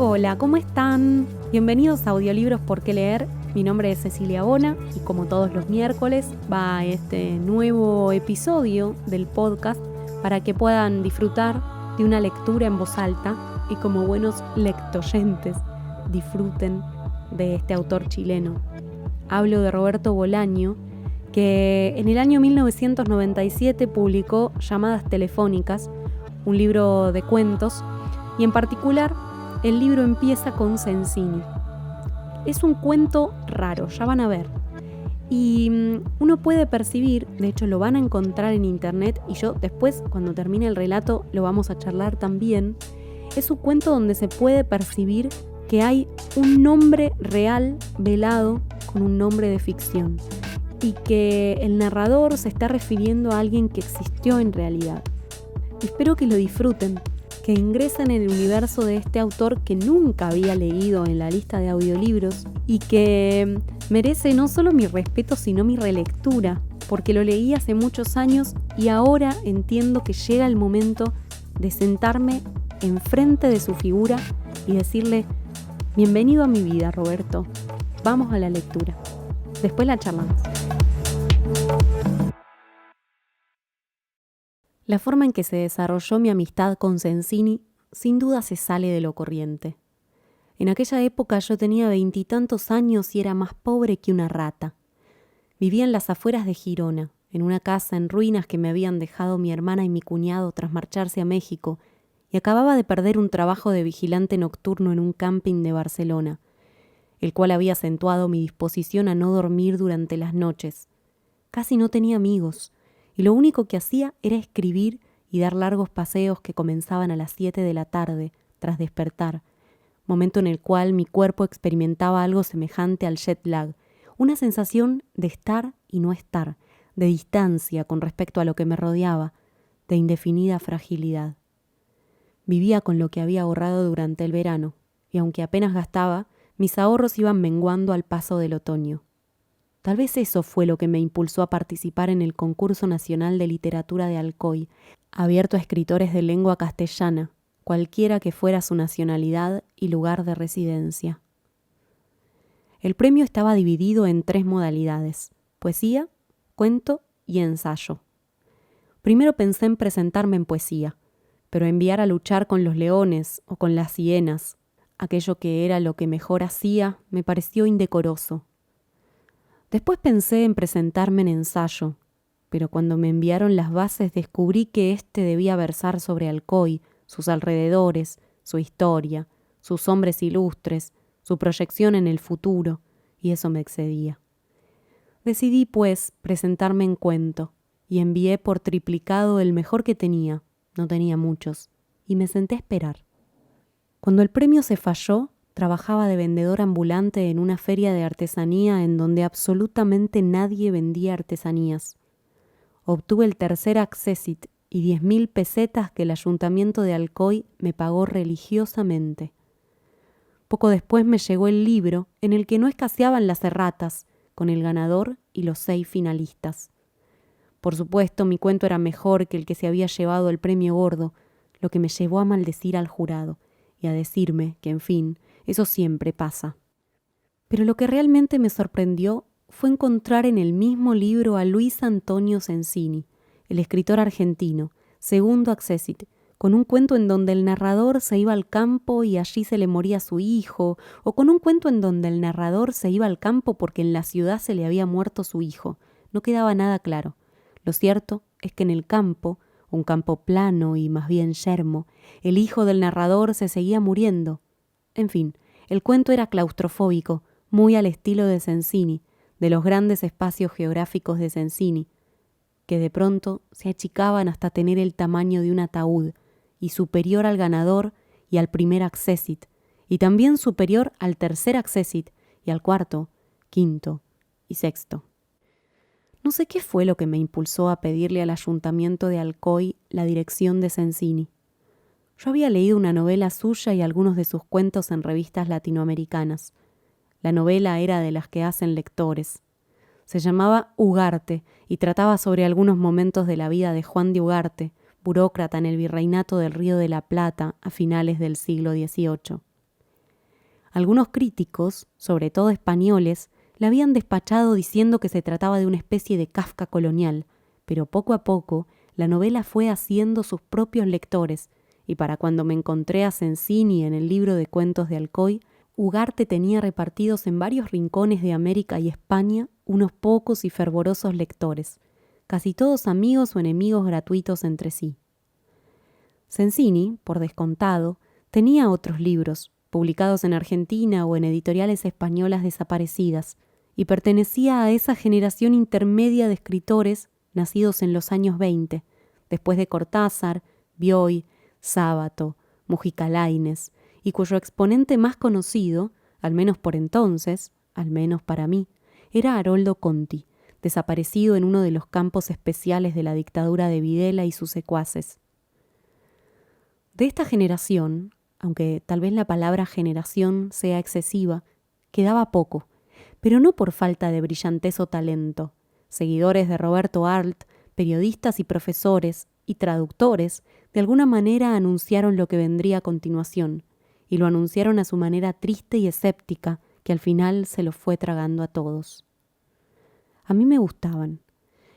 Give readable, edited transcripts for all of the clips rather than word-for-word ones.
Hola, ¿cómo están? Bienvenidos a Audiolibros por qué leer. Mi nombre es Cecilia Bona y como todos los miércoles va este nuevo episodio del podcast para que puedan disfrutar de una lectura en voz alta y como buenos lectoyentes disfruten de este autor chileno. Hablo de Roberto Bolaño, que en el año 1997 publicó Llamadas Telefónicas, un libro de cuentos, y en particular el libro empieza con Sensini. Es un cuento raro, ya van a ver. Y uno puede percibir, de hecho lo van a encontrar en internet, y yo después, cuando termine el relato, lo vamos a charlar también. Es un cuento donde se puede percibir que hay un nombre real velado con un nombre de ficción, y que el narrador se está refiriendo a alguien que existió en realidad. Espero que lo disfruten, que ingresen en el universo de este autor que nunca había leído en la lista de audiolibros y que merece no solo mi respeto, sino mi relectura, porque lo leí hace muchos años y ahora entiendo que llega el momento de sentarme enfrente de su figura y decirle: bienvenido a mi vida, Roberto. Vamos a la lectura. Después la charlamos. La forma en que se desarrolló mi amistad con Sensini sin duda se sale de lo corriente. En aquella época yo tenía 20 y tantos años y era más pobre que una rata. Vivía en las afueras de Girona, en una casa en ruinas que me habían dejado mi hermana y mi cuñado tras marcharse a México, y acababa de perder un trabajo de vigilante nocturno en un camping de Barcelona, el cual había acentuado mi disposición a no dormir durante las noches. Casi no tenía amigos, y lo único que hacía era escribir y dar largos paseos que comenzaban a las 7 de la tarde, tras despertar, momento en el cual mi cuerpo experimentaba algo semejante al jet lag, una sensación de estar y no estar, de distancia con respecto a lo que me rodeaba, de indefinida fragilidad. Vivía con lo que había ahorrado durante el verano, y aunque apenas gastaba, mis ahorros iban menguando al paso del otoño. Tal vez eso fue lo que me impulsó a participar en el Concurso Nacional de Literatura de Alcoy, abierto a escritores de lengua castellana, cualquiera que fuera su nacionalidad y lugar de residencia. El premio estaba dividido en 3 modalidades: poesía, cuento y ensayo. Primero pensé en presentarme en poesía, pero enviar a luchar con los leones o con las hienas, aquello que era lo que mejor hacía, me pareció indecoroso. Después pensé en presentarme en ensayo, pero cuando me enviaron las bases descubrí que éste debía versar sobre Alcoy, sus alrededores, su historia, sus hombres ilustres, su proyección en el futuro, y eso me excedía. Decidí, pues, presentarme en cuento, y envié por triplicado el mejor que tenía, no tenía muchos, y me senté a esperar. Cuando el premio se falló, trabajaba de vendedor ambulante en una feria de artesanía en donde absolutamente nadie vendía artesanías. Obtuve el tercer accésit y 10.000 pesetas que el ayuntamiento de Alcoy me pagó religiosamente. Poco después me llegó el libro en el que no escaseaban las erratas, con el ganador y los 6 finalistas. Por supuesto, mi cuento era mejor que el que se había llevado el premio gordo, lo que me llevó a maldecir al jurado y a decirme que, en fin, eso siempre pasa. Pero lo que realmente me sorprendió fue encontrar en el mismo libro a Luis Antonio Sensini, el escritor argentino, segundo accésit, con un cuento en donde el narrador se iba al campo y allí se le moría su hijo, o con un cuento en donde el narrador se iba al campo porque en la ciudad se le había muerto su hijo. No quedaba nada claro. Lo cierto es que en el campo, un campo plano y más bien yermo, el hijo del narrador se seguía muriendo. En fin, el cuento era claustrofóbico, muy al estilo de Sensini, de los grandes espacios geográficos de Sensini, que de pronto se achicaban hasta tener el tamaño de un ataúd, y superior al ganador y al primer accésit, y también superior al tercer accésit y al cuarto, quinto y sexto. No sé qué fue lo que me impulsó a pedirle al ayuntamiento de Alcoy la dirección de Sensini. Yo había leído una novela suya y algunos de sus cuentos en revistas latinoamericanas. La novela era de las que hacen lectores. Se llamaba Ugarte y trataba sobre algunos momentos de la vida de Juan de Ugarte, burócrata en el virreinato del Río de la Plata a finales del siglo XVIII. Algunos críticos, sobre todo españoles, la habían despachado diciendo que se trataba de una especie de Kafka colonial, pero poco a poco la novela fue haciendo sus propios lectores, y para cuando me encontré a Sensini en el libro de cuentos de Alcoy, Ugarte tenía repartidos en varios rincones de América y España unos pocos y fervorosos lectores, casi todos amigos o enemigos gratuitos entre sí. Sensini, por descontado, tenía otros libros, publicados en Argentina o en editoriales españolas desaparecidas, y pertenecía a esa generación intermedia de escritores nacidos en los años 20, después de Cortázar, Bioy, Sábato, Mujica Lainez, y cuyo exponente más conocido, al menos por entonces, al menos para mí, era Haroldo Conti, desaparecido en uno de los campos especiales de la dictadura de Videla y sus secuaces. De esta generación, aunque tal vez la palabra generación sea excesiva, quedaba poco, pero no por falta de brillantez o talento. Seguidores de Roberto Arlt, periodistas y profesores, y traductores, de alguna manera anunciaron lo que vendría a continuación, y lo anunciaron a su manera triste y escéptica, que al final se los fue tragando a todos. A mí me gustaban.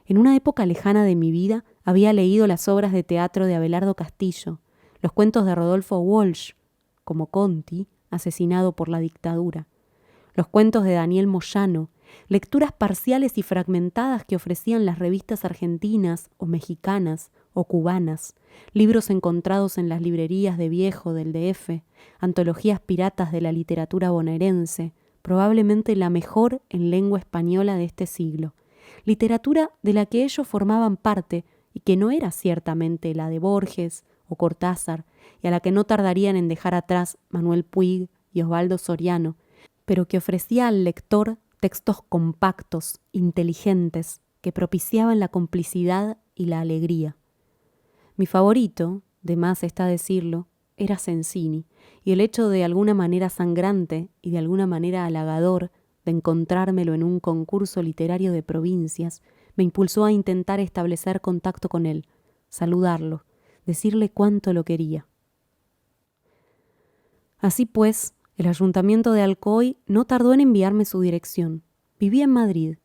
En una época lejana de mi vida había leído las obras de teatro de Abelardo Castillo, los cuentos de Rodolfo Walsh, como Conti, asesinado por la dictadura, los cuentos de Daniel Moyano, lecturas parciales y fragmentadas que ofrecían las revistas argentinas o mexicanas o cubanas, libros encontrados en las librerías de viejo del DF, antologías piratas de la literatura bonaerense, probablemente la mejor en lengua española de este siglo, literatura de la que ellos formaban parte y que no era ciertamente la de Borges o Cortázar, y a la que no tardarían en dejar atrás Manuel Puig y Osvaldo Soriano, pero que ofrecía al lector textos compactos, inteligentes, que propiciaban la complicidad y la alegría. Mi favorito, de más está decirlo, era Sensini, y el hecho de alguna manera sangrante y de alguna manera halagador de encontrármelo en un concurso literario de provincias me impulsó a intentar establecer contacto con él, saludarlo, decirle cuánto lo quería. Así pues, el Ayuntamiento de Alcoy no tardó en enviarme su dirección. Vivía en Madrid,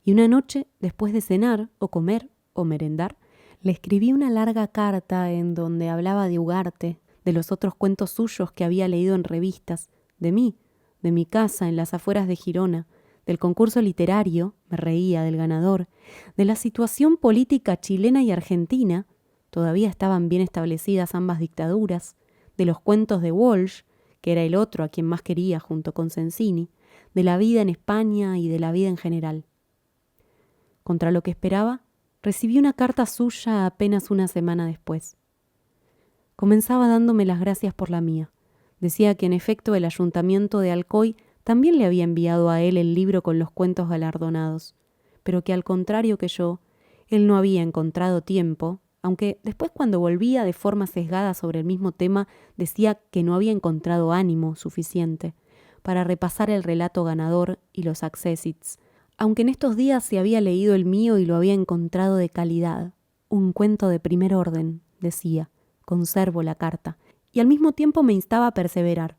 y una noche, después de cenar, o comer, o merendar, le escribí una larga carta en donde hablaba de Ugarte, de los otros cuentos suyos que había leído en revistas, de mí, de mi casa en las afueras de Girona, del concurso literario, me reía del ganador, de la situación política chilena y argentina, todavía estaban bien establecidas ambas dictaduras, de los cuentos de Walsh, que era el otro a quien más quería junto con Sensini, de la vida en España y de la vida en general. Contra lo que esperaba, recibí una carta suya apenas una semana después. Comenzaba dándome las gracias por la mía. Decía que en efecto el Ayuntamiento de Alcoy también le había enviado a él el libro con los cuentos galardonados, pero que al contrario que yo, él no había encontrado tiempo, aunque después cuando volvía de forma sesgada sobre el mismo tema decía que no había encontrado ánimo suficiente para repasar el relato ganador y los accessits, aunque en estos días se había leído el mío y lo había encontrado de calidad. Un cuento de primer orden, decía, conservo la carta, y al mismo tiempo me instaba a perseverar,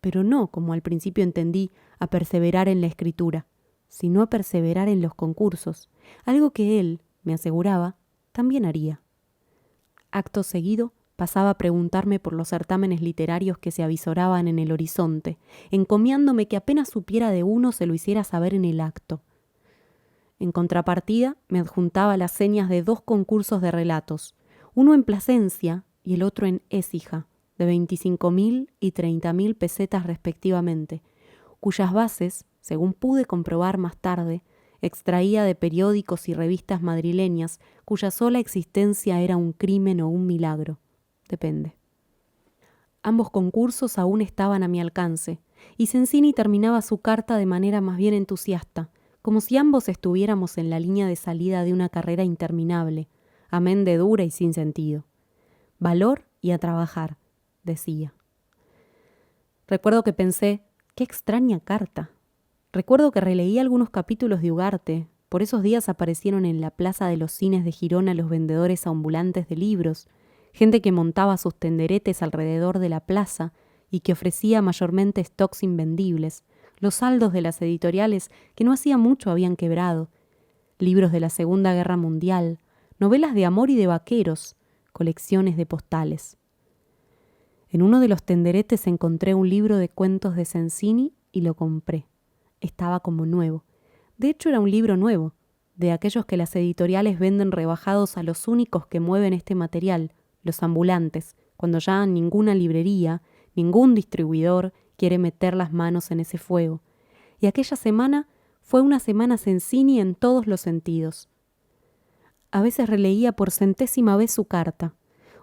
pero no, como al principio entendí, a perseverar en la escritura, sino a perseverar en los concursos, algo que él, me aseguraba, también haría. Acto seguido, pasaba a preguntarme por los certámenes literarios que se avisoraban en el horizonte, encomiándome que apenas supiera de uno se lo hiciera saber en el acto. En contrapartida, me adjuntaba las señas de 2 concursos de relatos, uno en Plasencia y el otro en Écija, de 25.000 y 30.000 pesetas respectivamente, cuyas bases, según pude comprobar más tarde, extraía de periódicos y revistas madrileñas cuya sola existencia era un crimen o un milagro. Depende. Ambos concursos aún estaban a mi alcance, y Sensini terminaba su carta de manera más bien entusiasta, como si ambos estuviéramos en la línea de salida de una carrera interminable, amén de dura y sin sentido. Valor y a trabajar, decía. Recuerdo que pensé, qué extraña carta. Recuerdo que releí algunos capítulos de Ugarte. Por esos días aparecieron en la plaza de los cines de Girona los vendedores ambulantes de libros, gente que montaba sus tenderetes alrededor de la plaza y que ofrecía mayormente stocks invendibles, los saldos de las editoriales que no hacía mucho habían quebrado, libros de la Segunda Guerra Mundial, novelas de amor y de vaqueros, colecciones de postales. En uno de los tenderetes encontré un libro de cuentos de Sensini y lo compré. Estaba como nuevo. De hecho, era un libro nuevo, de aquellos que las editoriales venden rebajados a los únicos que mueven este material, los ambulantes, cuando ya ninguna librería, ningún distribuidor quiere meter las manos en ese fuego. Y aquella semana fue una semana Sensini en todos los sentidos. A veces releía por 100ª vez su carta,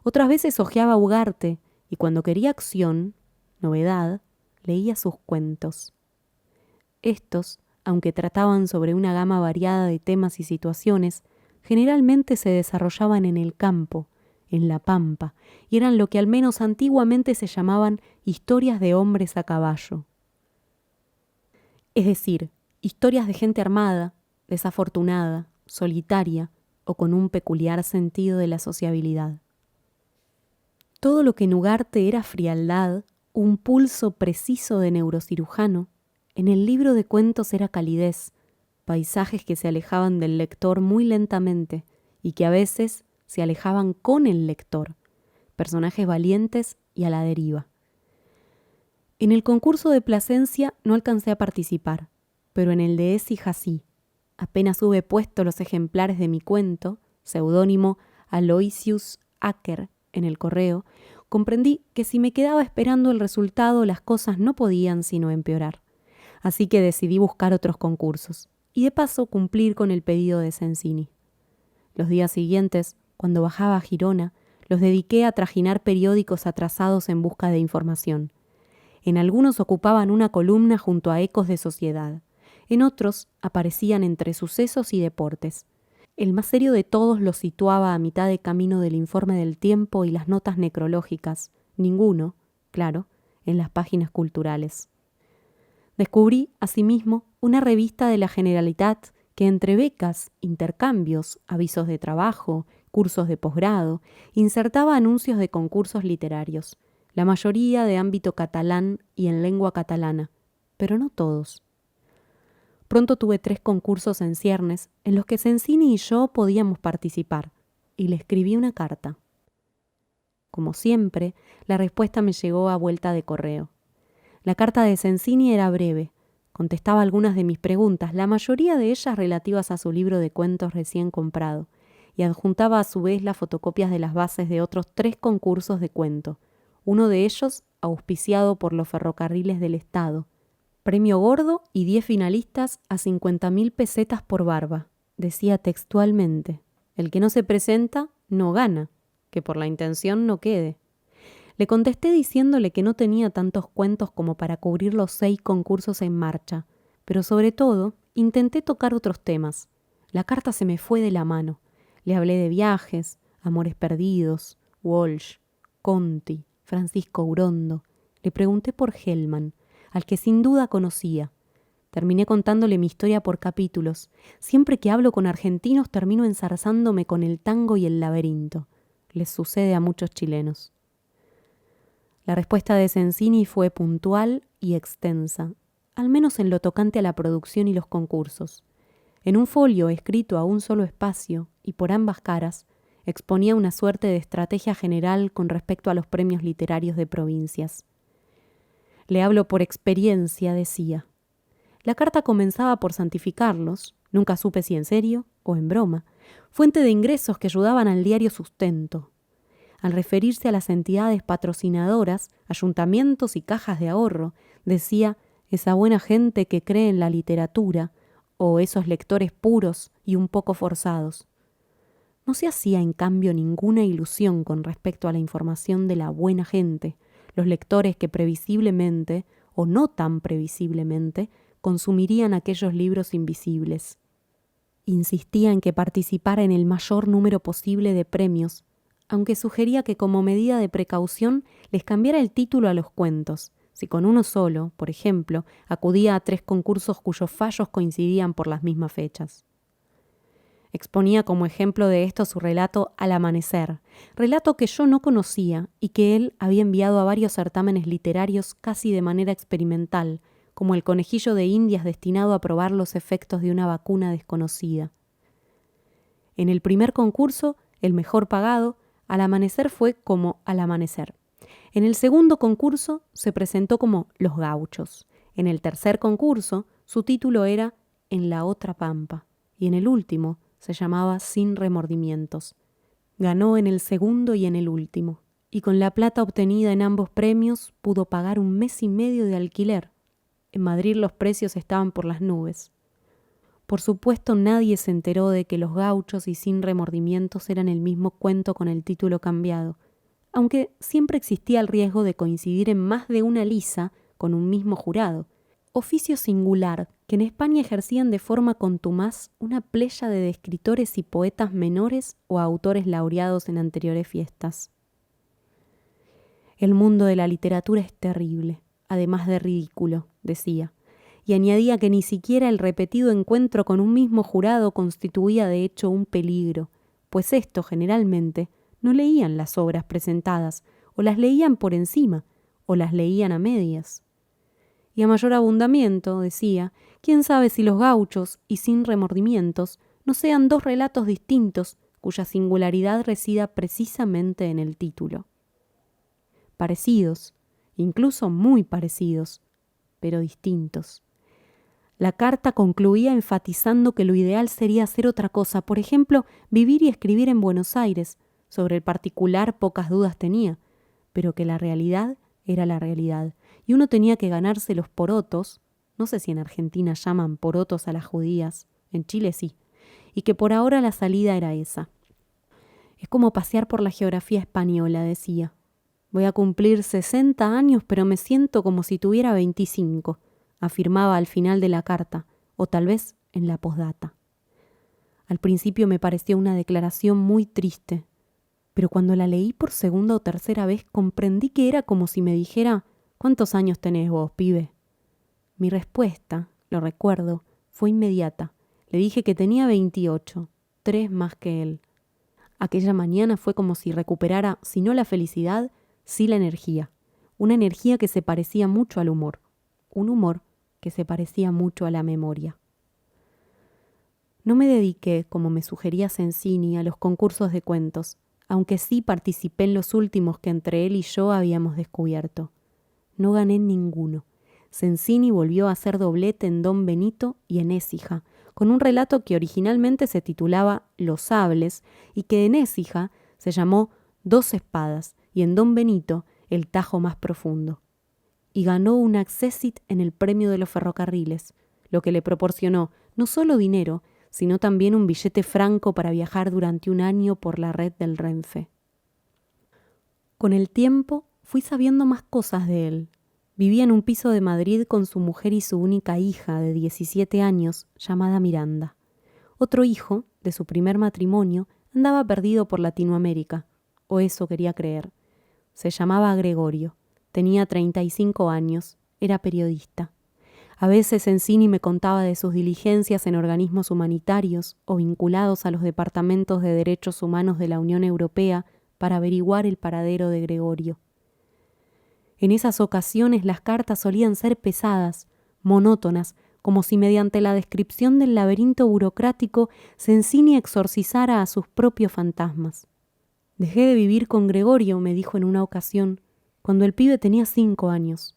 otras veces hojeaba Ugarte, y cuando quería acción, novedad, leía sus cuentos. Estos, aunque trataban sobre una gama variada de temas y situaciones, generalmente se desarrollaban en el campo, en la pampa, y eran lo que al menos antiguamente se llamaban historias de hombres a caballo. Es decir, historias de gente armada, desafortunada, solitaria o con un peculiar sentido de la sociabilidad. Todo lo que en Ugarte era frialdad, un pulso preciso de neurocirujano, en el libro de cuentos era calidez, paisajes que se alejaban del lector muy lentamente y que a veces se alejaban con el lector, personajes valientes y a la deriva. En el concurso de Plasencia no alcancé a participar, pero en el de Écija sí. Apenas hube puesto los ejemplares de mi cuento, seudónimo Aloysius Acker, en el correo, comprendí que si me quedaba esperando el resultado las cosas no podían sino empeorar. Así que decidí buscar otros concursos y de paso cumplir con el pedido de Sensini. Los días siguientes, cuando bajaba a Girona, los dediqué a trajinar periódicos atrasados en busca de información. En algunos ocupaban una columna junto a ecos de sociedad. En otros aparecían entre sucesos y deportes. El más serio de todos los situaba a mitad de camino del informe del tiempo y las notas necrológicas. Ninguno, claro, en las páginas culturales. Descubrí, asimismo, una revista de la Generalitat que entre becas, intercambios, avisos de trabajo, cursos de posgrado, insertaba anuncios de concursos literarios, la mayoría de ámbito catalán y en lengua catalana, pero no todos. Pronto tuve 3 concursos en ciernes en los que Sensini y yo podíamos participar, y le escribí una carta. Como siempre, la respuesta me llegó a vuelta de correo. La carta de Sensini era breve, contestaba algunas de mis preguntas, la mayoría de ellas relativas a su libro de cuentos recién comprado, y adjuntaba a su vez las fotocopias de las bases de otros 3 concursos de cuento, uno de ellos auspiciado por los ferrocarriles del Estado. Premio gordo y 10 finalistas a 50.000 pesetas por barba. Decía textualmente, el que no se presenta no gana, que por la intención no quede. Le contesté diciéndole que no tenía tantos cuentos como para cubrir los 6 concursos en marcha, pero sobre todo intenté tocar otros temas. La carta se me fue de la mano. Le hablé de viajes, Amores perdidos, Walsh, Conti, Francisco Urondo. Le pregunté por Hellman, al que sin duda conocía. Terminé contándole mi historia por capítulos. Siempre que hablo con argentinos termino enzarzándome con el tango y el laberinto. Les sucede a muchos chilenos. La respuesta de Sensini fue puntual y extensa, al menos en lo tocante a la producción y los concursos. En un folio escrito a un solo espacio y por ambas caras, exponía una suerte de estrategia general con respecto a los premios literarios de provincias. Le hablo por experiencia, decía. La carta comenzaba por santificarlos, nunca supe si en serio o en broma, fuente de ingresos que ayudaban al diario Sustento. Al referirse a las entidades patrocinadoras, ayuntamientos y cajas de ahorro, decía esa buena gente que cree en la literatura o esos lectores puros y un poco forzados. No se hacía en cambio ninguna ilusión con respecto a la información de la buena gente, los lectores que previsiblemente, o no tan previsiblemente, consumirían aquellos libros invisibles. Insistía en que participara en el mayor número posible de premios, aunque sugería que como medida de precaución les cambiara el título a los cuentos, si con uno solo, por ejemplo, acudía a 3 concursos cuyos fallos coincidían por las mismas fechas. Exponía como ejemplo de esto su relato Al amanecer, relato que yo no conocía y que él había enviado a varios certámenes literarios casi de manera experimental, como el conejillo de Indias destinado a probar los efectos de una vacuna desconocida. En el primer concurso, el mejor pagado, Al amanecer fue como Al amanecer. En el segundo concurso se presentó como Los gauchos. En el tercer concurso, su título era En la otra pampa. Y en el último, se llamaba Sin remordimientos. Ganó en el segundo y en el último. Y con la plata obtenida en ambos premios, pudo pagar 1 mes y medio de alquiler. En Madrid los precios estaban por las nubes. Por supuesto, nadie se enteró de que Los gauchos y Sin remordimientos eran el mismo cuento con el título cambiado, aunque siempre existía el riesgo de coincidir en más de una lisa con un mismo jurado, oficio singular que en España ejercían de forma contumaz una pléyade de escritores y poetas menores o autores laureados en anteriores fiestas. El mundo de la literatura es terrible, además de ridículo, decía, y añadía que ni siquiera el repetido encuentro con un mismo jurado constituía de hecho un peligro, pues esto generalmente no leían las obras presentadas, o las leían por encima, o las leían a medias. Y a mayor abundamiento, decía, quién sabe si Los gauchos y Sin remordimientos no sean 2 relatos distintos cuya singularidad resida precisamente en el título. Parecidos, incluso muy parecidos, pero distintos. La carta concluía enfatizando que lo ideal sería hacer otra cosa, por ejemplo, vivir y escribir en Buenos Aires. Sobre el particular pocas dudas tenía, pero que la realidad era la realidad, y uno tenía que ganarse los porotos, no sé si en Argentina llaman porotos a las judías, en Chile sí, y que por ahora la salida era esa. Es como pasear por la geografía española, decía. Voy a cumplir 60 años, pero me siento como si tuviera 25, afirmaba al final de la carta, o tal vez en la posdata. Al principio me pareció una declaración muy triste, pero cuando la leí por segunda o tercera vez comprendí que era como si me dijera: ¿cuántos años tenés vos, pibe? Mi respuesta, lo recuerdo, fue inmediata. Le dije que tenía 28, 3 más que él. Aquella mañana fue como si recuperara, si no la felicidad, sí la energía. Una energía que se parecía mucho al humor. Un humor que se parecía mucho a la memoria. No me dediqué, como me sugería Sensini, a los concursos de cuentos, aunque sí participé en los últimos que entre él y yo habíamos descubierto. No gané ninguno. Sensini volvió a hacer doblete en Don Benito y en Écija, con un relato que originalmente se titulaba Los sables y que en Écija se llamó 2 espadas y en Don Benito El tajo más profundo. Y ganó un accessit en el premio de los ferrocarriles, lo que le proporcionó no solo dinero, sino también un billete franco para viajar durante 1 año por la red del Renfe. Con el tiempo fui sabiendo más cosas de él. Vivía en un piso de Madrid con su mujer y su única hija de 17 años, llamada Miranda. Otro hijo, de su primer matrimonio, andaba perdido por Latinoamérica, o eso quería creer. Se llamaba Gregorio, tenía 35 años, era periodista. A veces Sensini me contaba de sus diligencias en organismos humanitarios o vinculados a los departamentos de derechos humanos de la Unión Europea para averiguar el paradero de Gregorio. En esas ocasiones las cartas solían ser pesadas, monótonas, como si mediante la descripción del laberinto burocrático Sensini exorcizara a sus propios fantasmas. Dejé de vivir con Gregorio, me dijo en una ocasión, cuando el pibe tenía 5 años.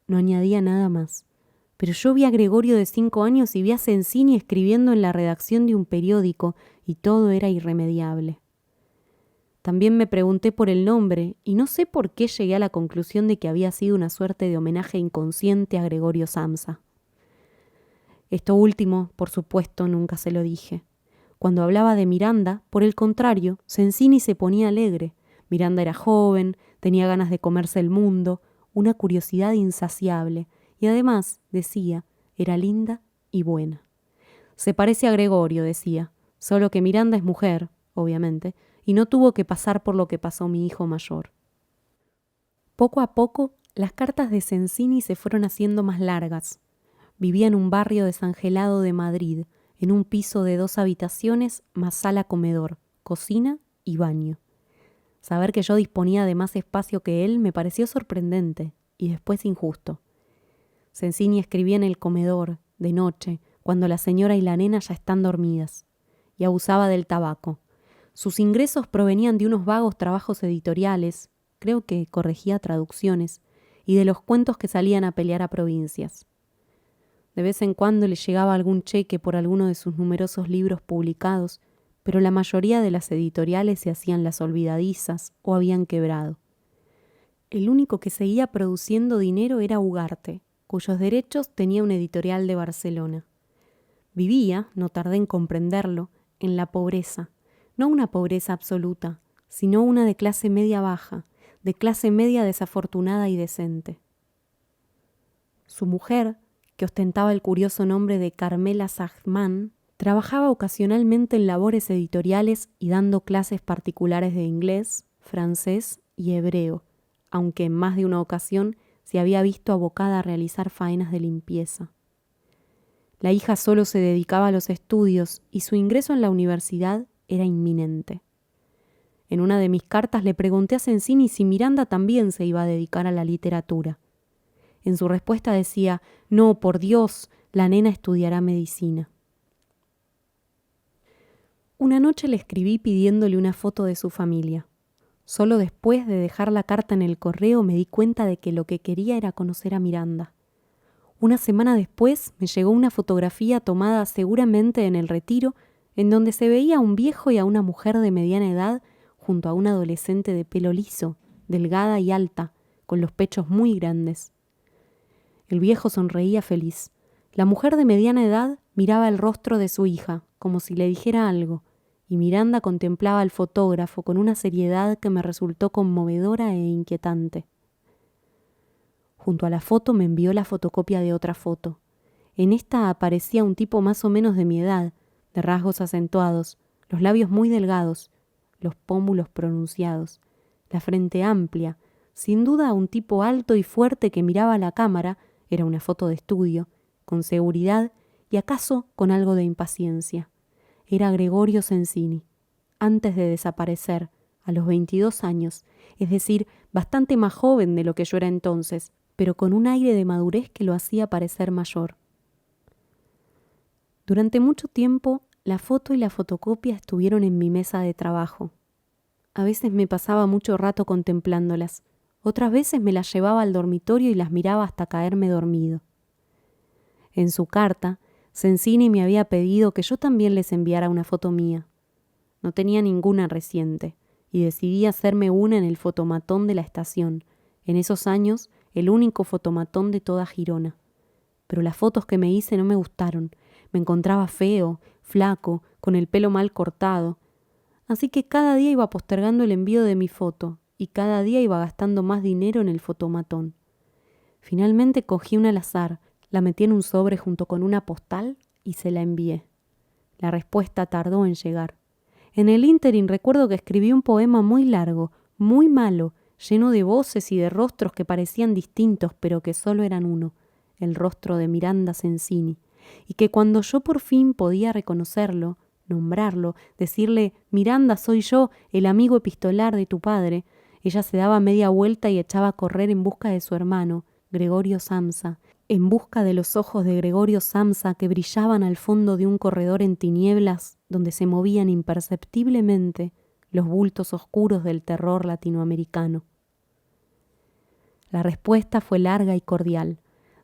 No añadía nada más. Pero yo vi a Gregorio de 5 años y vi a Sensini escribiendo en la redacción de un periódico y todo era irremediable. También me pregunté por el nombre y no sé por qué llegué a la conclusión de que había sido una suerte de homenaje inconsciente a Gregorio Samsa. Esto último, por supuesto, nunca se lo dije. Cuando hablaba de Miranda, por el contrario, Sensini se ponía alegre. Miranda era joven, tenía ganas de comerse el mundo, una curiosidad insaciable, y además, decía, era linda y buena. Se parece a Gregorio, decía, solo que Miranda es mujer, obviamente, y no tuvo que pasar por lo que pasó mi hijo mayor. Poco a poco, las cartas de Sensini se fueron haciendo más largas. Vivía en un barrio desangelado de Madrid, en un piso de 2 habitaciones más sala-comedor, cocina y baño. Saber que yo disponía de más espacio que él me pareció sorprendente y después injusto. Sensini escribía en el comedor, de noche, cuando la señora y la nena ya están dormidas, y abusaba del tabaco. Sus ingresos provenían de unos vagos trabajos editoriales, creo que corregía traducciones, y de los cuentos que salían a pelear a provincias. De vez en cuando le llegaba algún cheque por alguno de sus numerosos libros publicados, pero la mayoría de las editoriales se hacían las olvidadizas o habían quebrado. El único que seguía produciendo dinero era Ugarte, cuyos derechos tenía una editorial de Barcelona. Vivía, no tardé en comprenderlo, en la pobreza, no una pobreza absoluta, sino una de clase media baja, de clase media desafortunada y decente. Su mujer, que ostentaba el curioso nombre de Carmela Zachman, trabajaba ocasionalmente en labores editoriales y dando clases particulares de inglés, francés y hebreo, aunque en más de una ocasión se había visto abocada a realizar faenas de limpieza. La hija solo se dedicaba a los estudios y su ingreso en la universidad era inminente. En una de mis cartas le pregunté a Sensini si Miranda también se iba a dedicar a la literatura. En su respuesta decía: «No, por Dios, la nena estudiará medicina». Una noche le escribí pidiéndole una foto de su familia. Solo después de dejar la carta en el correo me di cuenta de que lo que quería era conocer a Miranda. Una semana después me llegó una fotografía tomada seguramente en el Retiro, en donde se veía a un viejo y a una mujer de mediana edad junto a una adolescente de pelo liso, delgada y alta, con los pechos muy grandes. El viejo sonreía feliz. La mujer de mediana edad miraba el rostro de su hija, como si le dijera algo, y Miranda contemplaba al fotógrafo con una seriedad que me resultó conmovedora e inquietante. Junto a la foto me envió la fotocopia de otra foto. En esta aparecía un tipo más o menos de mi edad, de rasgos acentuados, los labios muy delgados, los pómulos pronunciados, la frente amplia, sin duda un tipo alto y fuerte que miraba a la cámara, era una foto de estudio, con seguridad y acaso con algo de impaciencia. Era Gregorio Sensini, antes de desaparecer, a los 22 años, es decir, bastante más joven de lo que yo era entonces, pero con un aire de madurez que lo hacía parecer mayor. Durante mucho tiempo, la foto y la fotocopia estuvieron en mi mesa de trabajo. A veces me pasaba mucho rato contemplándolas, otras veces me las llevaba al dormitorio y las miraba hasta caerme dormido. En su carta, Sensini me había pedido que yo también les enviara una foto mía. No tenía ninguna reciente, y decidí hacerme una en el fotomatón de la estación, en esos años el único fotomatón de toda Girona. Pero las fotos que me hice no me gustaron, me encontraba feo, flaco, con el pelo mal cortado. Así que cada día iba postergando el envío de mi foto, y cada día iba gastando más dinero en el fotomatón. Finalmente cogí una al azar, la metí en un sobre junto con una postal y se la envié. La respuesta tardó en llegar. En el ínterin recuerdo que escribí un poema muy largo, muy malo, lleno de voces y de rostros que parecían distintos, pero que solo eran uno, el rostro de Miranda Sensini, y que cuando yo por fin podía reconocerlo, nombrarlo, decirle: «Miranda, soy yo, el amigo epistolar de tu padre», ella se daba media vuelta y echaba a correr en busca de su hermano, Gregorio Samsa, en busca de los ojos de Gregorio Samsa que brillaban al fondo de un corredor en tinieblas donde se movían imperceptiblemente los bultos oscuros del terror latinoamericano. La respuesta fue larga y cordial.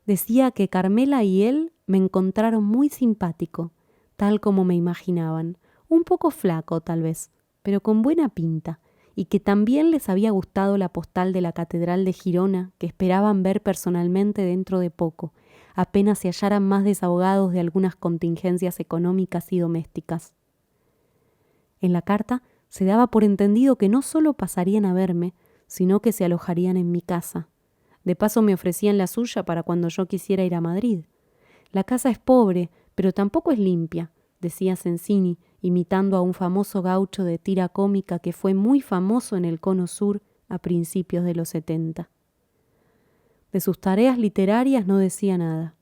Decía que Carmela y él me encontraron muy simpático, tal como me imaginaban, un poco flaco tal vez, pero con buena pinta, y que también les había gustado la postal de la Catedral de Girona que esperaban ver personalmente dentro de poco, apenas se hallaran más desahogados de algunas contingencias económicas y domésticas. En la carta se daba por entendido que no solo pasarían a verme, sino que se alojarían en mi casa. De paso me ofrecían la suya para cuando yo quisiera ir a Madrid. La casa es pobre, pero tampoco es limpia, decía Sensini, imitando a un famoso gaucho de tira cómica que fue muy famoso en el Cono Sur a principios de los 70. De sus tareas literarias no decía nada.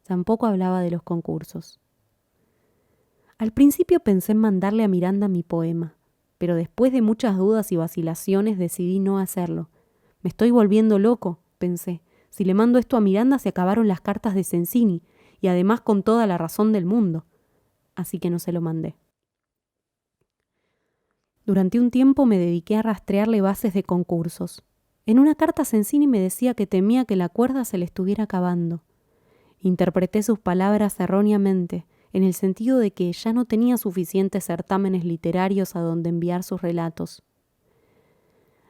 Tampoco hablaba de los concursos. Al principio pensé en mandarle a Miranda mi poema, pero después de muchas dudas y vacilaciones decidí no hacerlo. Me estoy volviendo loco, pensé. Si le mando esto a Miranda se acabaron las cartas de Sensini, y además con toda la razón del mundo. Así que no se lo mandé. Durante un tiempo me dediqué a rastrearle bases de concursos. En una carta Sensini me decía que temía que la cuerda se le estuviera acabando. Interpreté sus palabras erróneamente, en el sentido de que ya no tenía suficientes certámenes literarios a donde enviar sus relatos.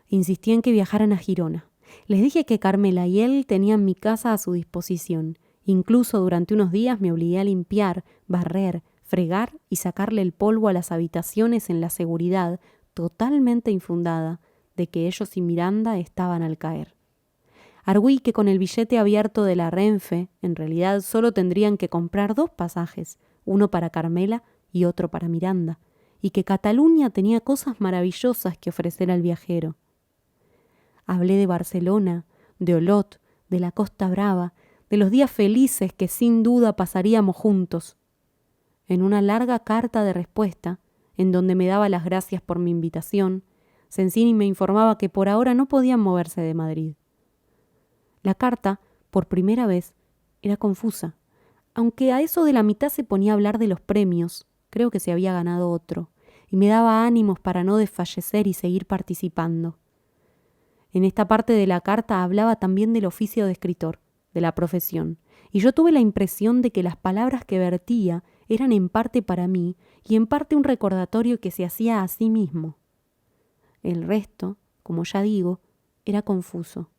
Insistí en que viajaran a Girona. Les dije que Carmela y él tenían mi casa a su disposición. Incluso durante unos días me obligué a limpiar, barrer, fregar y sacarle el polvo a las habitaciones en la seguridad, totalmente infundada, de que ellos y Miranda estaban al caer. Argüí que con el billete abierto de la Renfe, en realidad solo tendrían que comprar 2 pasajes, uno para Carmela y otro para Miranda, y que Cataluña tenía cosas maravillosas que ofrecer al viajero. Hablé de Barcelona, de Olot, de la Costa Brava, de los días felices que sin duda pasaríamos juntos. En una larga carta de respuesta, en donde me daba las gracias por mi invitación, Sensini me informaba que por ahora no podían moverse de Madrid. La carta, por primera vez, era confusa, aunque a eso de la mitad se ponía a hablar de los premios, creo que se había ganado otro, y me daba ánimos para no desfallecer y seguir participando. En esta parte de la carta hablaba también del oficio de escritor, de la profesión, y yo tuve la impresión de que las palabras que vertía eran en parte para mí y en parte un recordatorio que se hacía a sí mismo. El resto, como ya digo, era confuso.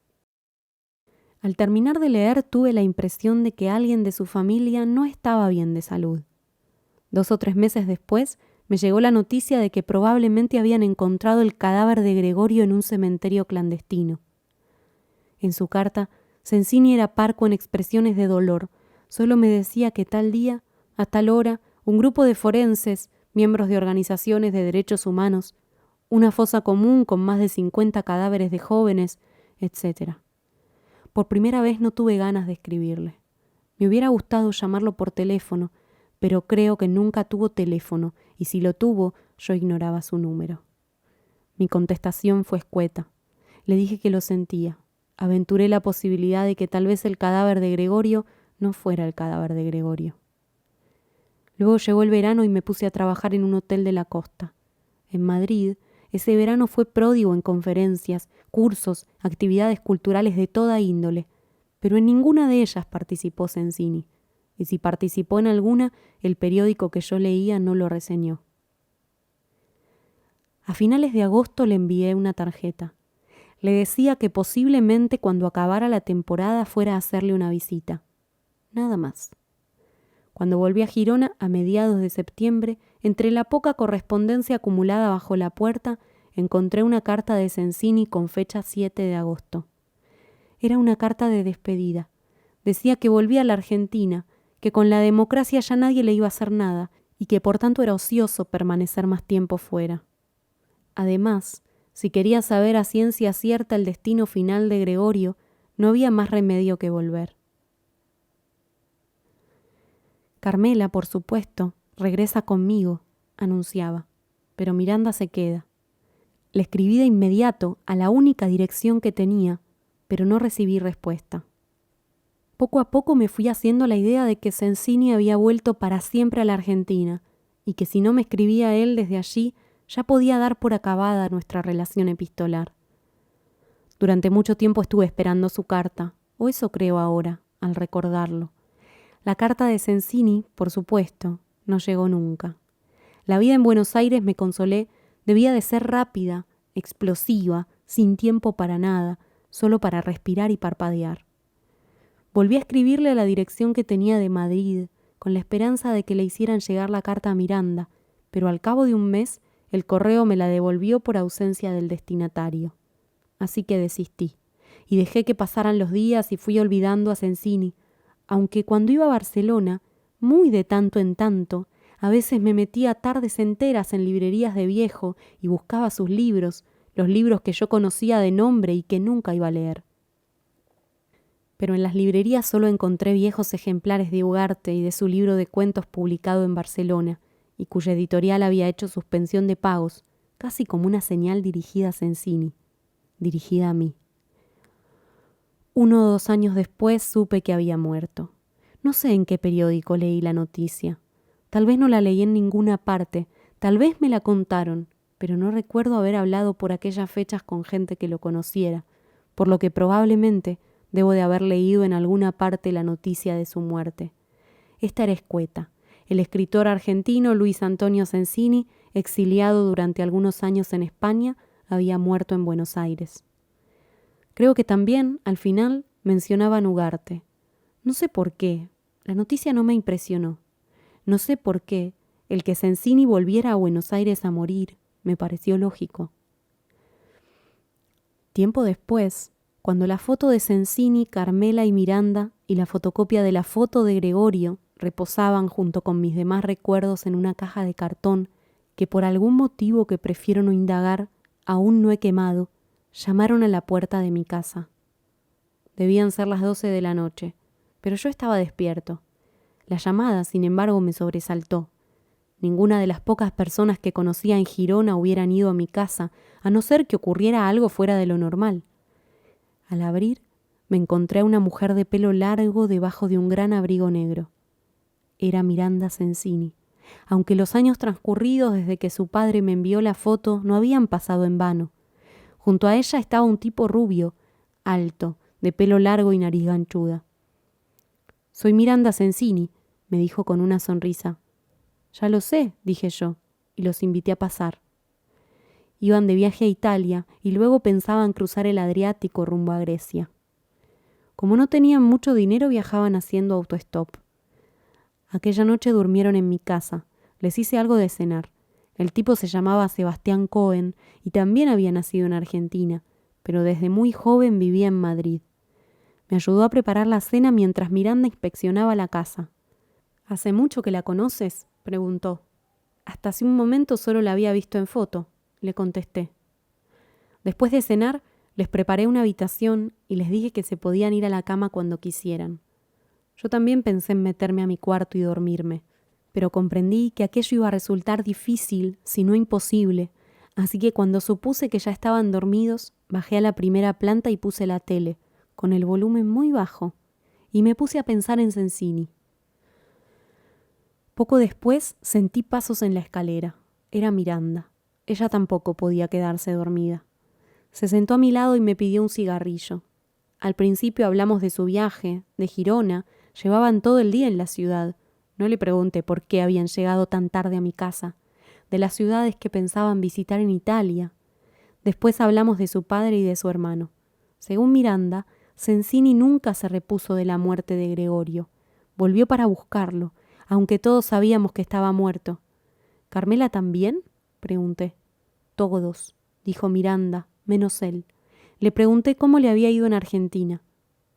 Al terminar de leer tuve la impresión de que alguien de su familia no estaba bien de salud. 2 o 3 meses después me llegó la noticia de que probablemente habían encontrado el cadáver de Gregorio en un cementerio clandestino. En su carta, Sensini era parco en expresiones de dolor. Solo me decía que tal día, a tal hora, un grupo de forenses, miembros de organizaciones de derechos humanos, una fosa común con más de 50 cadáveres de jóvenes, etc. Por primera vez no tuve ganas de escribirle. Me hubiera gustado llamarlo por teléfono, pero creo que nunca tuvo teléfono, y si lo tuvo, yo ignoraba su número. Mi contestación fue escueta. Le dije que lo sentía. Aventuré la posibilidad de que tal vez el cadáver de Gregorio no fuera el cadáver de Gregorio. Luego llegó el verano y me puse a trabajar en un hotel de la costa. En Madrid, ese verano fue pródigo en conferencias, cursos, actividades culturales de toda índole, pero en ninguna de ellas participó Sensini, y si participó en alguna, el periódico que yo leía no lo reseñó. A finales de agosto le envié una tarjeta. Le decía que posiblemente cuando acabara la temporada fuera a hacerle una visita. Nada más. Cuando volví a Girona, a mediados de septiembre, entre la poca correspondencia acumulada bajo la puerta, encontré una carta de Sensini con fecha 7 de agosto. Era una carta de despedida. Decía que volvía a la Argentina, que con la democracia ya nadie le iba a hacer nada y que por tanto era ocioso permanecer más tiempo fuera. Además, si quería saber a ciencia cierta el destino final de Gregorio, no había más remedio que volver. Carmela, por supuesto, regresa conmigo, anunciaba, pero Miranda se queda. Le escribí de inmediato a la única dirección que tenía, pero no recibí respuesta. Poco a poco me fui haciendo la idea de que Sensini había vuelto para siempre a la Argentina y que si no me escribía él desde allí, ya podía dar por acabada nuestra relación epistolar. Durante mucho tiempo estuve esperando su carta, o eso creo ahora, al recordarlo. La carta de Sensini, por supuesto, no llegó nunca. La vida en Buenos Aires, me consolé, debía de ser rápida, explosiva, sin tiempo para nada, solo para respirar y parpadear. Volví a escribirle a la dirección que tenía de Madrid, con la esperanza de que le hicieran llegar la carta a Miranda, pero al cabo de un mes el correo me la devolvió por ausencia del destinatario. Así que desistí, y dejé que pasaran los días y fui olvidando a Sensini, aunque cuando iba a Barcelona, muy de tanto en tanto, a veces me metía tardes enteras en librerías de viejo y buscaba sus libros, los libros que yo conocía de nombre y que nunca iba a leer. Pero en las librerías solo encontré viejos ejemplares de Ugarte y de su libro de cuentos publicado en Barcelona, y cuya editorial había hecho suspensión de pagos, casi como una señal dirigida a Sensini, dirigida a mí. 1 o 2 años después supe que había muerto. No sé en qué periódico leí la noticia. Tal vez no la leí en ninguna parte, tal vez me la contaron, pero no recuerdo haber hablado por aquellas fechas con gente que lo conociera, por lo que probablemente debo de haber leído en alguna parte la noticia de su muerte. Esta era escueta. El escritor argentino Luis Antonio Sensini, exiliado durante algunos años en España, había muerto en Buenos Aires. Creo que también, al final, mencionaban Ugarte. No sé por qué, la noticia no me impresionó. No sé por qué, el que Sensini volviera a Buenos Aires a morir me pareció lógico. Tiempo después, cuando la foto de Sensini, Carmela y Miranda y la fotocopia de la foto de Gregorio reposaban junto con mis demás recuerdos en una caja de cartón que por algún motivo que prefiero no indagar, aún no he quemado, llamaron a la puerta de mi casa. Debían ser las 12 de la noche, pero yo estaba despierto. La llamada, sin embargo, me sobresaltó. Ninguna de las pocas personas que conocía en Girona hubieran ido a mi casa, a no ser que ocurriera algo fuera de lo normal. Al abrir, me encontré a una mujer de pelo largo debajo de un gran abrigo negro. Era Miranda Sensini, aunque los años transcurridos desde que su padre me envió la foto no habían pasado en vano. Junto a ella estaba un tipo rubio, alto, de pelo largo y nariz ganchuda. «Soy Miranda Sensini», me dijo con una sonrisa. «Ya lo sé», dije yo, y los invité a pasar. Iban de viaje a Italia y luego pensaban cruzar el Adriático rumbo a Grecia. Como no tenían mucho dinero, viajaban haciendo autostop. Aquella noche durmieron en mi casa. Les hice algo de cenar. El tipo se llamaba Sebastián Cohen y también había nacido en Argentina, pero desde muy joven vivía en Madrid. Me ayudó a preparar la cena mientras Miranda inspeccionaba la casa. «¿Hace mucho que la conoces?», preguntó. «Hasta hace un momento solo la había visto en foto», le contesté. Después de cenar, les preparé una habitación y les dije que se podían ir a la cama cuando quisieran. Yo también pensé en meterme a mi cuarto y dormirme, pero comprendí que aquello iba a resultar difícil, si no imposible, así que cuando supuse que ya estaban dormidos, bajé a la primera planta y puse la tele, con el volumen muy bajo, y me puse a pensar en Sensini. Poco después sentí pasos en la escalera. Era Miranda. Ella tampoco podía quedarse dormida. Se sentó a mi lado y me pidió un cigarrillo. Al principio hablamos de su viaje, de Girona. Llevaban todo el día en la ciudad. No le pregunté por qué habían llegado tan tarde a mi casa, de las ciudades que pensaban visitar en Italia. Después hablamos de su padre y de su hermano. Según Miranda, Sensini nunca se repuso de la muerte de Gregorio. Volvió para buscarlo, aunque todos sabíamos que estaba muerto. ¿Carmela también?, pregunté. Todos, dijo Miranda, menos él. Le pregunté cómo le había ido en Argentina.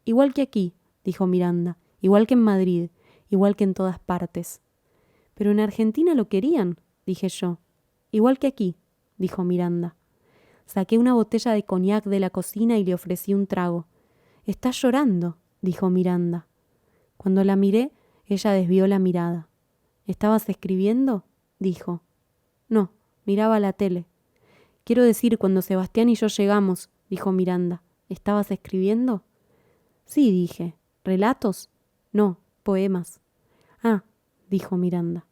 Igual que aquí, dijo Miranda, igual que en Madrid, igual que en todas partes. Pero en Argentina lo querían, dije yo. Igual que aquí, dijo Miranda. Saqué una botella de coñac de la cocina y le ofrecí un trago. «Estás llorando», dijo Miranda. Cuando la miré, ella desvió la mirada. «¿Estabas escribiendo?», dijo. «No, miraba la tele». «Quiero decir, cuando Sebastián y yo llegamos», dijo Miranda. «¿Estabas escribiendo?». «Sí», dije. «¿Relatos?». «No, poemas». «Ah», dijo Miranda.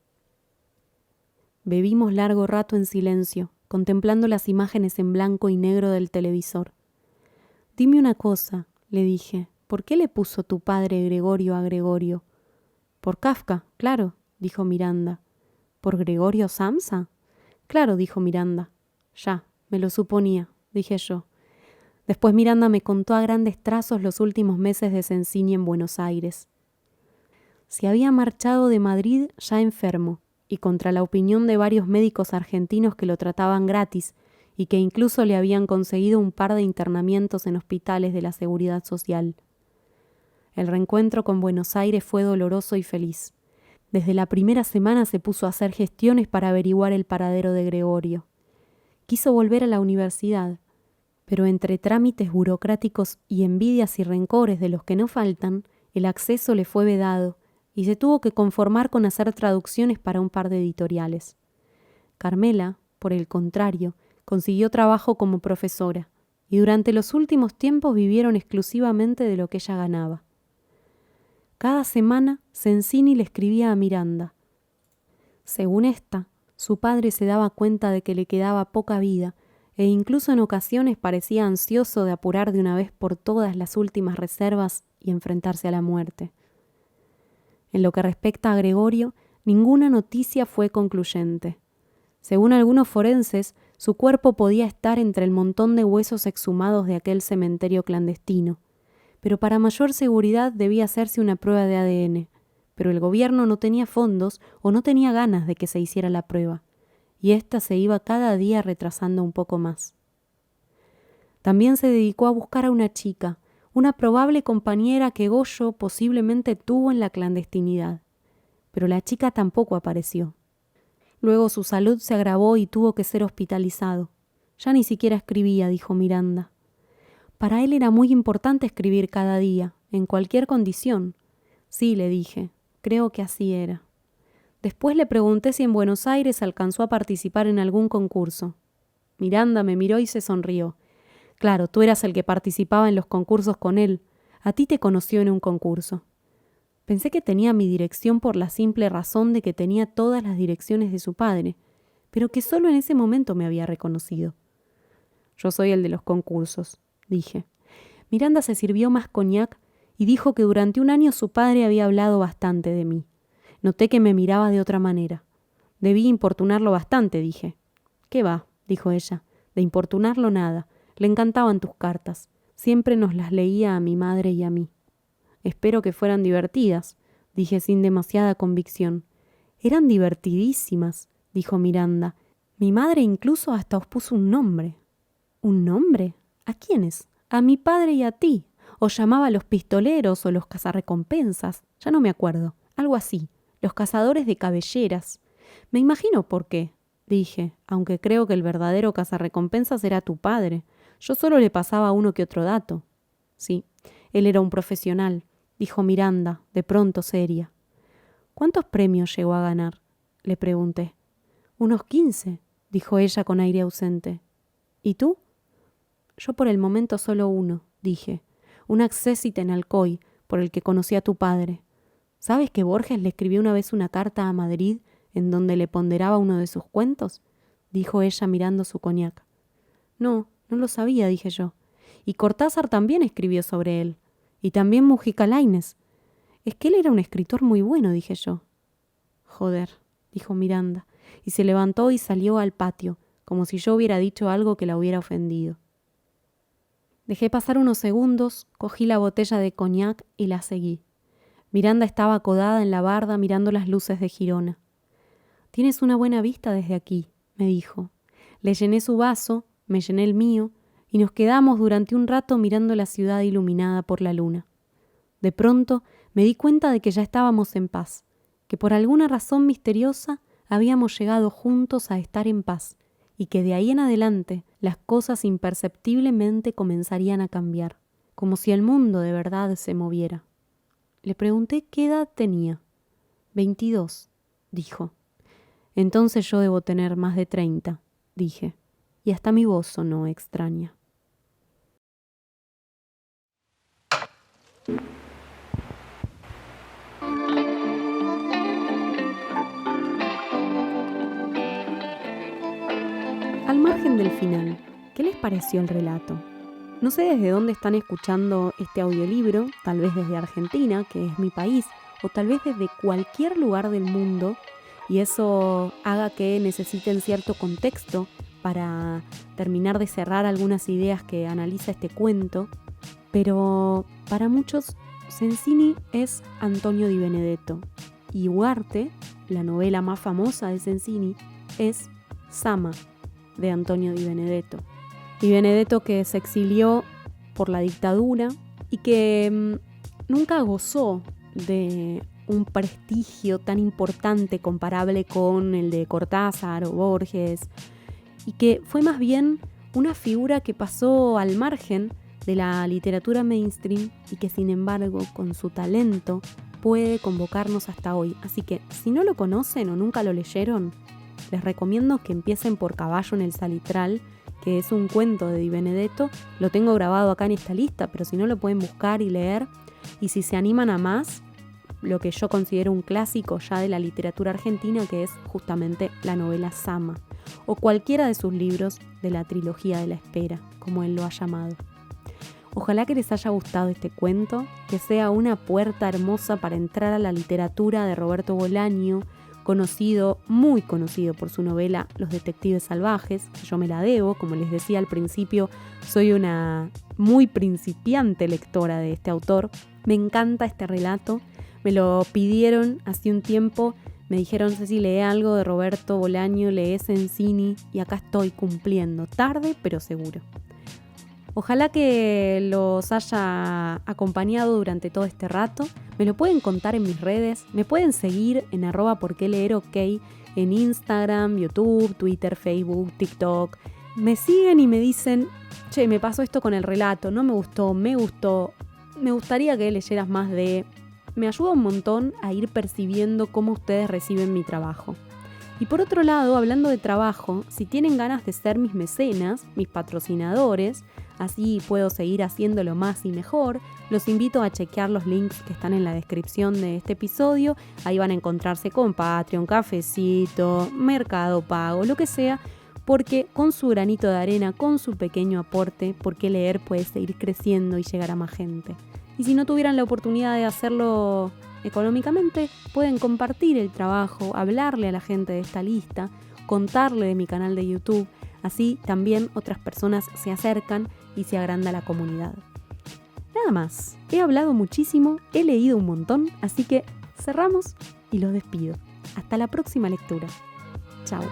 Bebimos largo rato en silencio, contemplando las imágenes en blanco y negro del televisor. «Dime una cosa», le dije. «¿Por qué le puso tu padre Gregorio a Gregorio?» «Por Kafka, claro», dijo Miranda. «¿Por Gregorio Samsa?» «Claro», dijo Miranda. «Ya, me lo suponía», dije yo. Después Miranda me contó a grandes trazos los últimos meses de Sensini en Buenos Aires. Se había marchado de Madrid ya enfermo, y contra la opinión de varios médicos argentinos que lo trataban gratis y que incluso le habían conseguido un par de internamientos en hospitales de la Seguridad Social. El reencuentro con Buenos Aires fue doloroso y feliz. Desde la primera semana se puso a hacer gestiones para averiguar el paradero de Gregorio. Quiso volver a la universidad, pero entre trámites burocráticos y envidias y rencores de los que no faltan, el acceso le fue vedado y se tuvo que conformar con hacer traducciones para un par de editoriales. Carmela, por el contrario, consiguió trabajo como profesora, y durante los últimos tiempos vivieron exclusivamente de lo que ella ganaba. Cada semana, Sensini le escribía a Miranda. Según esta, su padre se daba cuenta de que le quedaba poca vida e incluso en ocasiones parecía ansioso de apurar de una vez por todas las últimas reservas y enfrentarse a la muerte. En lo que respecta a Gregorio, ninguna noticia fue concluyente. Según algunos forenses, su cuerpo podía estar entre el montón de huesos exhumados de aquel cementerio clandestino, pero para mayor seguridad debía hacerse una prueba de ADN. Pero el gobierno no tenía fondos o no tenía ganas de que se hiciera la prueba, y ésta se iba cada día retrasando un poco más. También se dedicó a buscar a una chica, una probable compañera que Goyo posiblemente tuvo en la clandestinidad, pero la chica tampoco apareció. Luego su salud se agravó y tuvo que ser hospitalizado. Ya ni siquiera escribía, dijo Miranda. Para él era muy importante escribir cada día, en cualquier condición. Sí, le dije, creo que así era. Después le pregunté si en Buenos Aires alcanzó a participar en algún concurso. Miranda me miró y se sonrió. Claro, tú eras el que participaba en los concursos con él. A ti te conoció en un concurso. Pensé que tenía mi dirección por la simple razón de que tenía todas las direcciones de su padre, pero que solo en ese momento me había reconocido. Yo soy el de los concursos, dije. Miranda se sirvió más coñac y dijo que durante un año su padre había hablado bastante de mí. Noté que me miraba de otra manera. Debí importunarlo bastante, dije. ¿Qué va?, dijo ella. De importunarlo nada. Le encantaban tus cartas. Siempre nos las leía a mi madre y a mí. Espero que fueran divertidas, dije sin demasiada convicción. Eran divertidísimas, dijo Miranda. Mi madre incluso hasta os puso un nombre. ¿Un nombre? ¿A quiénes? A mi padre y a ti. Os llamaba los pistoleros o los cazarrecompensas. Ya no me acuerdo. Algo así. Los cazadores de cabelleras. Me imagino por qué, dije, aunque creo que el verdadero cazarrecompensas era tu padre. Yo solo le pasaba uno que otro dato. Sí, él era un profesional, dijo Miranda, de pronto seria. ¿Cuántos premios llegó a ganar?, le pregunté. Unos 15, dijo ella con aire ausente. ¿Y tú? Yo por el momento solo uno, dije. Un accésit en Alcoy, por el que conocí a tu padre. ¿Sabes que Borges le escribió una vez una carta a Madrid en donde le ponderaba uno de sus cuentos?, dijo ella mirando su coñac. No lo sabía, dije yo. Y Cortázar también escribió sobre él. Y también Mujica Lainez. Es que él era un escritor muy bueno, dije yo. Joder, dijo Miranda, y se levantó y salió al patio, como si yo hubiera dicho algo que la hubiera ofendido. Dejé pasar unos segundos, cogí la botella de coñac y la seguí. Miranda estaba acodada en la barda mirando las luces de Girona. «Tienes una buena vista desde aquí», me dijo. Le llené su vaso, me llené el mío, y nos quedamos durante un rato mirando la ciudad iluminada por la luna. De pronto me di cuenta de que ya estábamos en paz, que por alguna razón misteriosa habíamos llegado juntos a estar en paz, y que de ahí en adelante las cosas imperceptiblemente comenzarían a cambiar, como si el mundo de verdad se moviera. Le pregunté qué edad tenía. 22, dijo. Entonces yo debo tener más de 30, dije, y hasta mi voz sonó extraña. Al margen del final, ¿qué les pareció el relato? No sé desde dónde están escuchando este audiolibro, tal vez desde Argentina, que es mi país, o tal vez desde cualquier lugar del mundo, y eso haga que necesiten cierto contexto para terminar de cerrar algunas ideas que analiza este cuento, pero para muchos Sensini es Antonio Di Benedetto y Ugarte, la novela más famosa de Sensini, es Sama, de Antonio Di Benedetto. Di Benedetto que se exilió por la dictadura y que nunca gozó de un prestigio tan importante comparable con el de Cortázar o Borges, y que fue más bien una figura que pasó al margen de la literatura mainstream y que sin embargo con su talento puede convocarnos hasta hoy. Así que si no lo conocen o nunca lo leyeron, les recomiendo que empiecen por Caballo en el Salitral, que es un cuento de Di Benedetto. Lo tengo grabado acá en esta lista, pero si no lo pueden buscar y leer. Y si se animan a más, lo que yo considero un clásico ya de la literatura argentina, que es justamente la novela Zama, o cualquiera de sus libros de la trilogía de la espera, como él lo ha llamado. Ojalá que les haya gustado este cuento, que sea una puerta hermosa para entrar a la literatura de Roberto Bolaño, muy conocido por su novela Los Detectives Salvajes, que yo me la debo. Como les decía al principio, soy una muy principiante lectora de este autor. Me encanta este relato, me lo pidieron hace un tiempo, me dijeron: Ceci, lee algo de Roberto Bolaño, lee Sensini, y acá estoy cumpliendo, tarde pero seguro. Ojalá que los haya acompañado durante todo este rato. Me lo pueden contar en mis redes. Me pueden seguir en @porqueleerok en Instagram, YouTube, Twitter, Facebook, TikTok. Me siguen y me dicen: che, me pasó esto con el relato, no me gustó, me gustó. Me gustaría que leyeras más de... Me ayuda un montón a ir percibiendo cómo ustedes reciben mi trabajo. Y por otro lado, hablando de trabajo, si tienen ganas de ser mis mecenas, mis patrocinadores, así puedo seguir haciéndolo más y mejor, los invito a chequear los links que están en la descripción de este episodio. Ahí van a encontrarse con Patreon, Cafecito, Mercado Pago, lo que sea, porque con su granito de arena, con su pequeño aporte, Porque Leer puede seguir creciendo y llegar a más gente. Y si no tuvieran la oportunidad de hacerlo económicamente, pueden compartir el trabajo, hablarle a la gente de esta lista, contarle de mi canal de YouTube. Así también otras personas se acercan y se agranda la comunidad. Nada más, he hablado muchísimo, he leído un montón, así que cerramos y los despido. Hasta la próxima lectura. Chao.